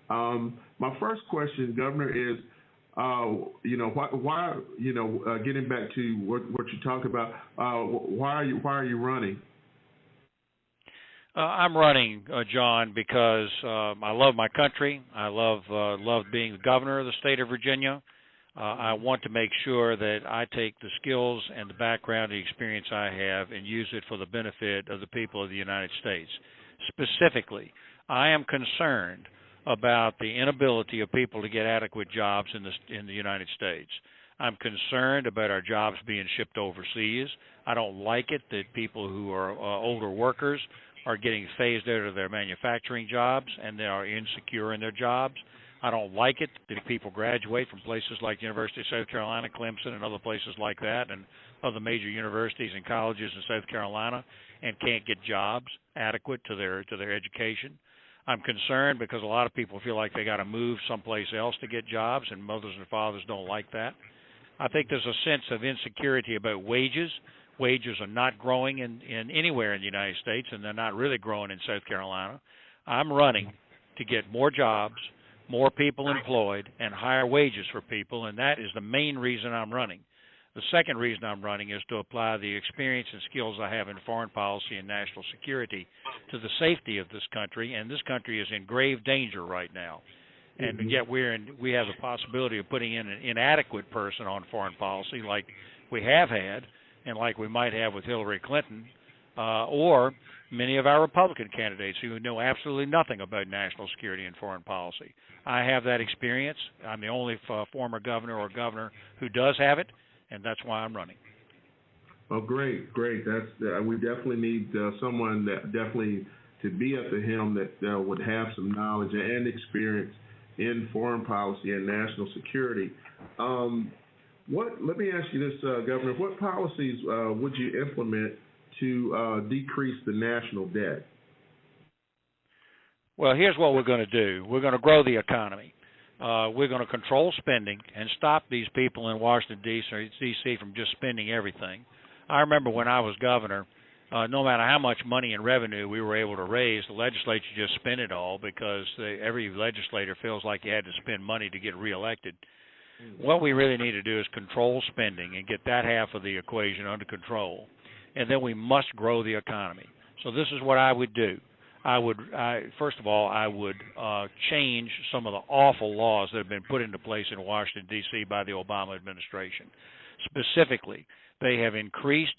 My first question, Governor, is why getting back to what you talked about, why are you running? I'm running, John, because I love my country. I love being the governor of the state of Virginia. I want to make sure that I take the skills and the background, the experience I have, and use it for the benefit of the people of the United States. Specifically, I am concerned about the inability of people to get adequate jobs in the United States. I'm concerned about our jobs being shipped overseas. I don't like it that people who are older workers are getting phased out of their manufacturing jobs and they are insecure in their jobs. I don't like it that people graduate from places like University of South Carolina, Clemson, and other places like that, and other major universities and colleges in South Carolina, and can't get jobs adequate to their education. I'm concerned because a lot of people feel like they got to move someplace else to get jobs, and mothers and fathers don't like that. I think there's a sense of insecurity about wages. Wages are not growing in anywhere in the United States, and they're not really growing in South Carolina. I'm running to get more jobs, more people employed, and higher wages for people, and that is the main reason I'm running. The second reason I'm running is to apply the experience and skills I have in foreign policy and national security to the safety of this country, and this country is in grave danger right now. And yet we have the possibility of putting in an inadequate person on foreign policy like we have had and like we might have with Hillary Clinton, or many of our Republican candidates who know absolutely nothing about national security and foreign policy. I have that experience. I'm the only former governor or governor who does have it, and that's why I'm running. Oh, great. That's we definitely need someone that definitely to be at the helm that would have some knowledge and experience in foreign policy and national security. Let me ask you this, Governor. What policies would you implement to decrease the national debt? Well, here's what we're going to do. We're going to grow the economy. We're going to control spending and stop these people in Washington, D.C. from just spending everything. I remember when I was governor, no matter how much money and revenue we were able to raise, the legislature just spent it all because every legislator feels like he had to spend money to get reelected. What we really need to do is control spending and get that half of the equation under control. And then we must grow the economy. So this is what I would do. First of all, I would change some of the awful laws that have been put into place in Washington, D.C. by the Obama administration. Specifically, they have increased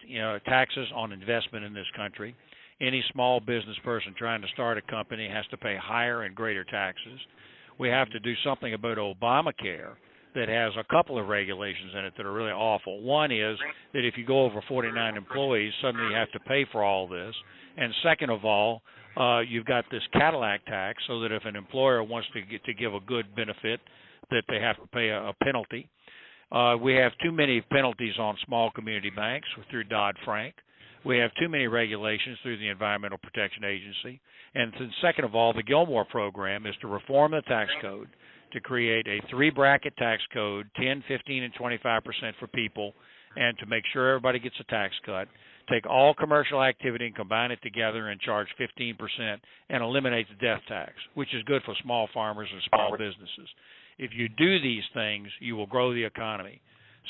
taxes on investment in this country. Any small business person trying to start a company has to pay higher and greater taxes. We have to do something about Obamacare that has a couple of regulations in it that are really awful. One is that if you go over 49 employees, suddenly you have to pay for all this. And second of all, you've got this Cadillac tax, so that if an employer wants to give a good benefit, that they have to pay a penalty. We have too many penalties on small community banks through Dodd-Frank. We have too many regulations through the Environmental Protection Agency. And then second of all, the Gilmore program is to reform the tax code to create a three-bracket tax code, 10, 15, and 25% for people, and to make sure everybody gets a tax cut. Take all commercial activity and combine it together and charge 15% and eliminate the death tax, which is good for small farmers and small businesses. If you do these things, you will grow the economy.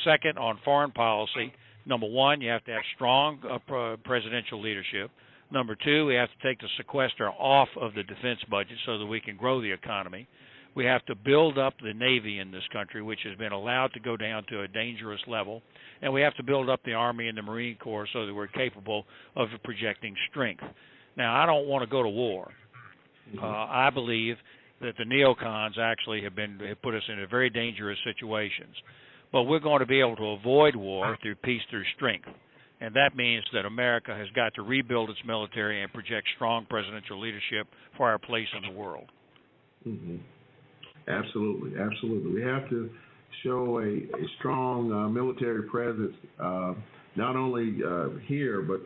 Second, on foreign policy, number one, you have to have strong presidential leadership. Number two, we have to take the sequester off of the defense budget so that we can grow the economy. We have to build up the Navy in this country, which has been allowed to go down to a dangerous level. And we have to build up the Army and the Marine Corps so that we're capable of projecting strength. Now, I don't want to go to war. I believe that the neocons actually have put us in very dangerous situations. But we're going to be able to avoid war through peace through strength. And that means that America has got to rebuild its military and project strong presidential leadership for our place in the world. Mm-hmm. Absolutely. We have to show a strong military presence, not only here but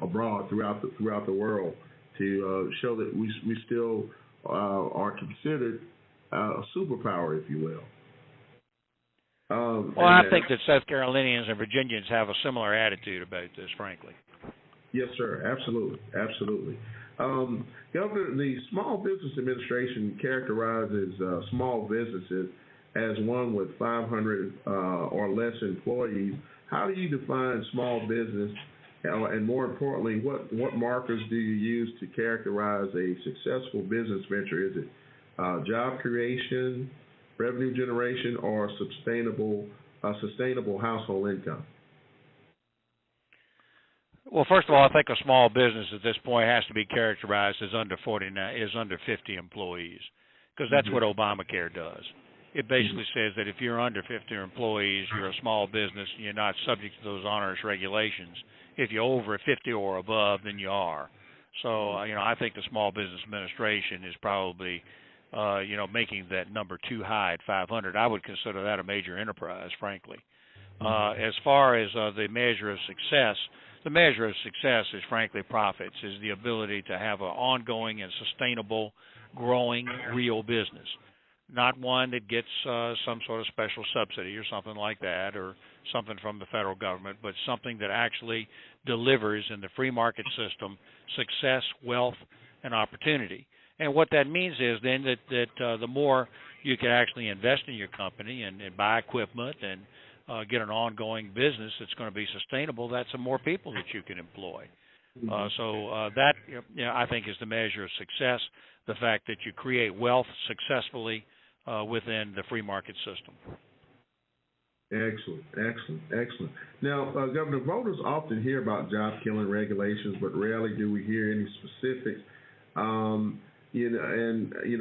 abroad throughout the world, to show that we still are considered a superpower, if you will. I think that South Carolinians and Virginians have a similar attitude about this, frankly. Yes, sir. Absolutely. Governor, the Small Business Administration characterizes small businesses as one with 500 or less employees. How do you define small business? And more importantly, what markers do you use to characterize a successful business venture? Is it job creation, revenue generation, or sustainable household income? Well, first of all, I think a small business at this point has to be characterized as under 50 employees, because that's what Obamacare does. It basically says that if you're under 50 employees, you're a small business, and you're not subject to those onerous regulations. If you're over 50 or above, then you are. So, I think the Small Business Administration is probably, making that number too high at 500. I would consider that a major enterprise, frankly. As far as the measure of success, the measure of success is, frankly, profits, is the ability to have an ongoing and sustainable, growing, real business. Not one that gets some sort of special subsidy or something like that, or something from the federal government, but something that actually delivers in the free market system success, wealth, and opportunity. And what that means is then that the more you can actually invest in your company and buy equipment and get an ongoing business that's going to be sustainable, that's the more people that you can employ. So that, I think, is the measure of success, the fact that you create wealth successfully within the free market system. Excellent. Now, Governor, voters often hear about job-killing regulations, but rarely do we hear any specifics.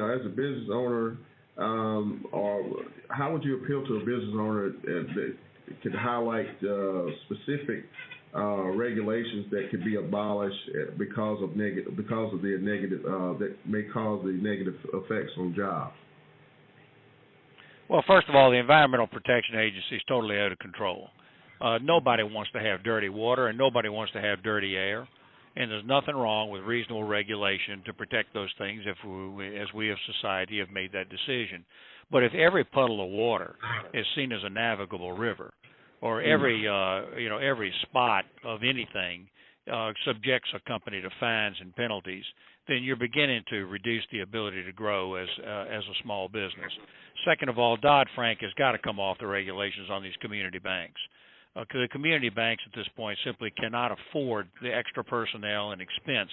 As a business owner, or how would you appeal to a business owner that could highlight specific regulations that could be abolished because of the negative that may cause the negative effects on jobs? Well, first of all, the Environmental Protection Agency is totally out of control. Nobody wants to have dirty water, and nobody wants to have dirty air. And there's nothing wrong with reasonable regulation to protect those things as we as society have made that decision. But if every puddle of water is seen as a navigable river, or every spot of anything subjects a company to fines and penalties, then you're beginning to reduce the ability to grow as a small business. Second of all, Dodd-Frank has got to come off the regulations on these community banks. Because the community banks at this point simply cannot afford the extra personnel and expense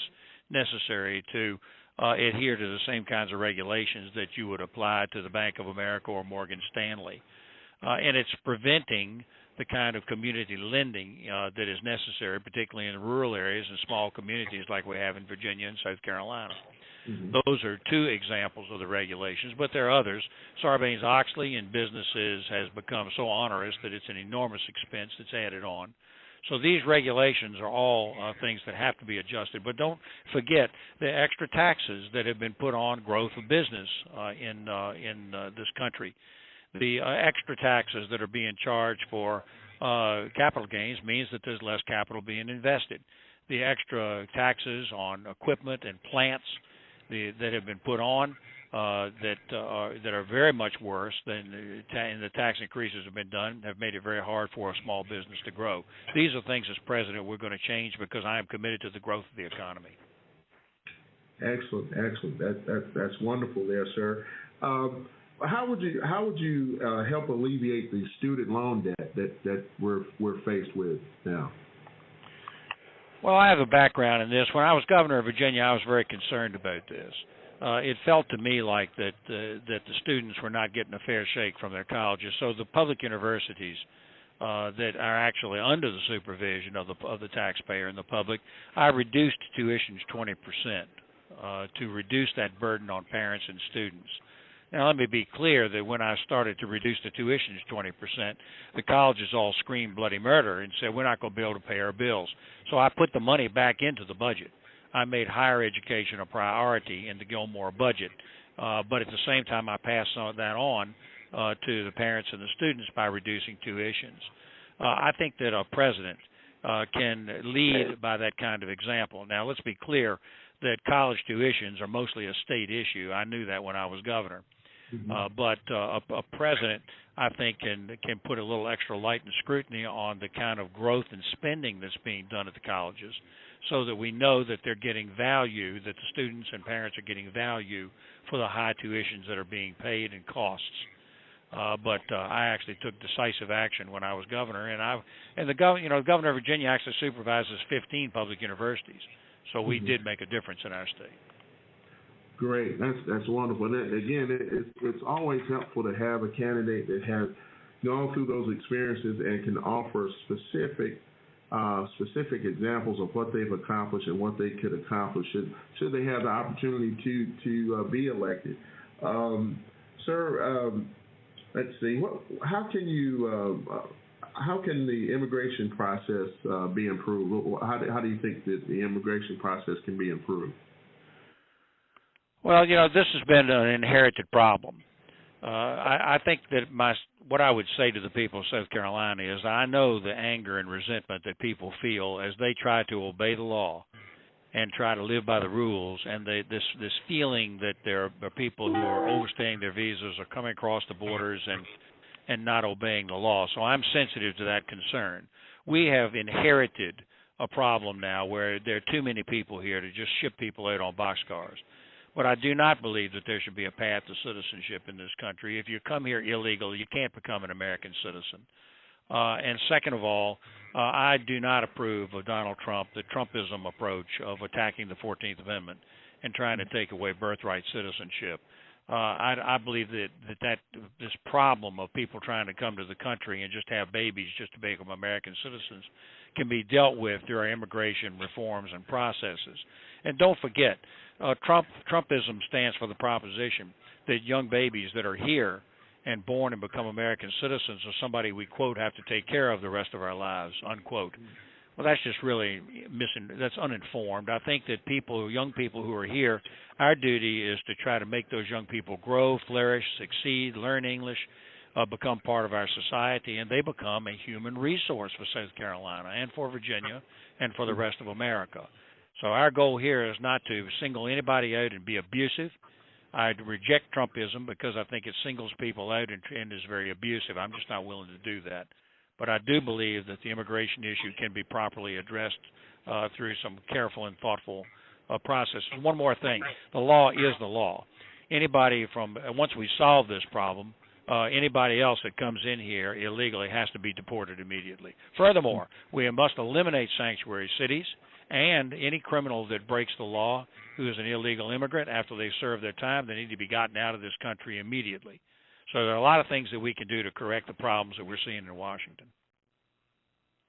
necessary to adhere to the same kinds of regulations that you would apply to the Bank of America or Morgan Stanley. And it's preventing the kind of community lending that is necessary, particularly in rural areas and small communities like we have in Virginia and South Carolina. Those are two examples of the regulations, but there are others. Sarbanes-Oxley in businesses has become so onerous that it's an enormous expense that's added on. So these regulations are all things that have to be adjusted. But don't forget the extra taxes that have been put on growth of business in this country. The extra taxes that are being charged for capital gains means that there's less capital being invested. The extra taxes on equipment and plants that have been put on that are very much worse than the tax increases have been done, have made it very hard for a small business to grow. These are things, as president, we're going to change because I am committed to the growth of the economy. Excellent. That's wonderful there, sir. How would you help alleviate the student loan debt that we're faced with now? Well, I have a background in this. When I was governor of Virginia, I was very concerned about this. It felt to me like that the students were not getting a fair shake from their colleges. So the public universities that are actually under the supervision of the taxpayer and the public, I reduced tuitions 20% to reduce that burden on parents and students. Now, let me be clear that when I started to reduce the tuitions 20%, the colleges all screamed bloody murder and said, we're not going to be able to pay our bills. So I put the money back into the budget. I made higher education a priority in the Gilmore budget. But at the same time, I passed some of that on to the parents and the students by reducing tuitions. I think that a president can lead by that kind of example. Now, let's be clear that college tuitions are mostly a state issue. I knew that when I was governor. But a president, I think, can put a little extra light and scrutiny on the kind of growth and spending that's being done at the colleges so that we know that they're getting value, that the students and parents are getting value for the high tuitions that are being paid and costs. But I actually took decisive action when I was governor, and the governor of Virginia actually supervises 15 public universities, so we did make a difference in our state. Great, that's wonderful. And again, it's always helpful to have a candidate that has gone through those experiences and can offer specific examples of what they've accomplished and what they could accomplish should they have the opportunity to be elected. Sir, let's see. How can the immigration process be improved? How do you think that the immigration process can be improved? Well, this has been an inherited problem. I think that what I would say to the people of South Carolina is I know the anger and resentment that people feel as they try to obey the law and try to live by the rules, and this feeling that there are people who are overstaying their visas or coming across the borders and not obeying the law. So I'm sensitive to that concern. We have inherited a problem now where there are too many people here to just ship people out on boxcars. But I do not believe that there should be a path to citizenship in this country. If you come here illegally, you can't become an American citizen. And second of all, I do not approve of Donald Trump, the Trumpism approach of attacking the 14th Amendment and trying to take away birthright citizenship. I believe that this problem of people trying to come to the country and just have babies just to become American citizens can be dealt with through our immigration reforms and processes. And don't forget, Trumpism stands for the proposition that young babies that are here and born and become American citizens are somebody we, quote, have to take care of the rest of our lives, unquote. Well, that's just really that's uninformed. I think that young people who are here, our duty is to try to make those young people grow, flourish, succeed, learn English, become part of our society, and they become a human resource for South Carolina and for Virginia and for the rest of America. So our goal here is not to single anybody out and be abusive. I reject Trumpism because I think it singles people out and is very abusive. I'm just not willing to do that. But I do believe that the immigration issue can be properly addressed through some careful and thoughtful process. One more thing. The law is the law. Once we solve this problem, anybody else that comes in here illegally has to be deported immediately. Furthermore, we must eliminate sanctuary cities, and any criminal that breaks the law who is an illegal immigrant, after they serve their time, they need to be gotten out of this country immediately. So there are a lot of things that we can do to correct the problems that we're seeing in Washington.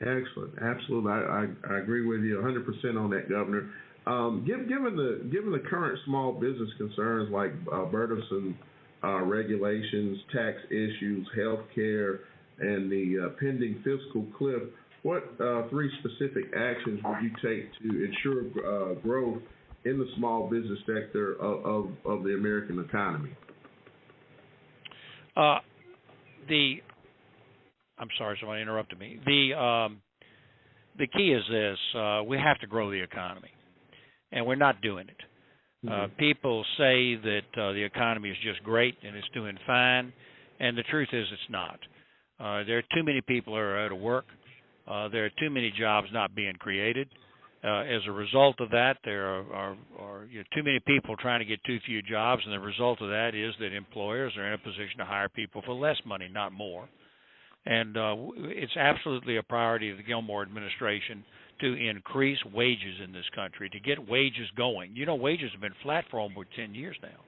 Excellent. Absolutely. I agree with you 100% on that, Governor. Given the current small business concerns like burdensome regulations, tax issues, health care, and the pending fiscal cliff, what three specific actions would you take to ensure growth in the small business sector of the American economy? I'm sorry, somebody interrupted me. The key is this: we have to grow the economy, and we're not doing it. People say that the economy is just great and it's doing fine, and the truth is it's not. There are too many people who are out of work. There are too many jobs not being created. As a result of that, there are too many people trying to get too few jobs, and the result of that is that employers are in a position to hire people for less money, not more. And it's absolutely a priority of the Gilmore administration to increase wages in this country, to get wages going. Wages have been flat for over 10 years now.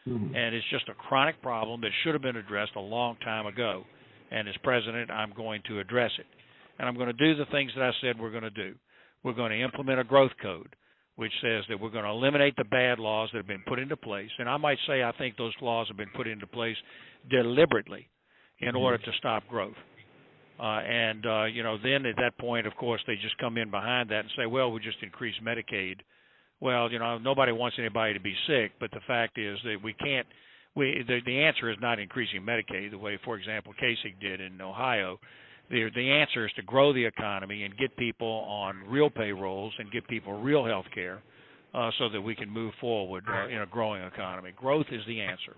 And it's just a chronic problem that should have been addressed a long time ago. And as president, I'm going to address it. And I'm going to do the things that I said we're going to do. We're going to implement a growth code, which says that we're going to eliminate the bad laws that have been put into place. And I might say I think those laws have been put into place deliberately in order to stop growth. Then at that point, of course, they just come in behind that and say, well, we just increase Medicaid. Well, nobody wants anybody to be sick, but the fact is that we can't. The answer is not increasing Medicaid the way, for example, Kasich did in Ohio. The answer is to grow the economy and get people on real payrolls and give people real health care so that we can move forward in a growing economy. Growth is the answer.